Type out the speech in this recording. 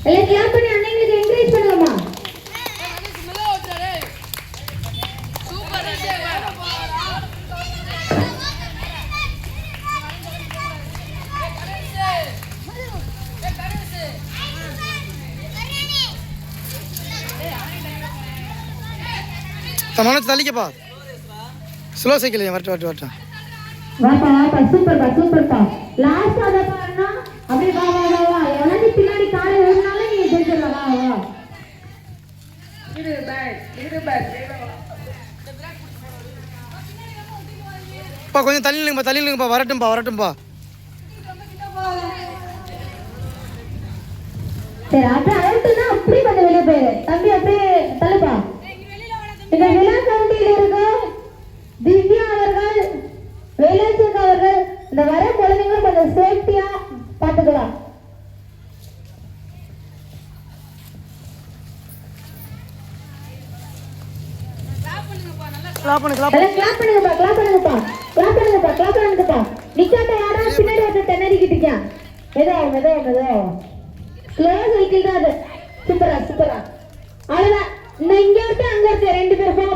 எல்லாம் கிளாப் பண்ணி அண்ணங்களுக்கு encourage பண்ணுங்கம்மா. Manoj தள்ளிக்கப்பா, slow cycle வரட்டு சூப்பர்ப்பா. லாஸ்ட் அத பாருங்க. அப்படியே வா. எவனாவது பின்னாடி காலை ஓடுனாலே நீ ஜெயிச்சிடலாம். வா. இது பேக். கொஞ்சம் தள்ளிலுங்கப்பா, வரட்டும்பா. சரி, அவுட்னா அப்படியே கொஞ்சம் வெளியே போயிரு. தம்பி அப்படியே தள்ளுப்பா. இந்த விழா கமிட்டியில் இருக்க திவ்யா அவர்கள், வேலாச்சேகர் அவர்கள், இந்த வர குழந்தைங்களும் கொஞ்சம் சேஃப்டியா பார்த்துக்கலாம். கிளாப் பண்ணுங்கப்பா. நிக்காட்ட யாரா பின்னாடி வந்து திணறிக்கிட்டு இருக்கான். மெதுவா. ஸ்லோ சைக்கிள் தான் அது. சூப்பரா. அவ்வளவுதான். இங்க ஒருத்தர் அங்க ஒருத்தர் 2 பேர் போங்க.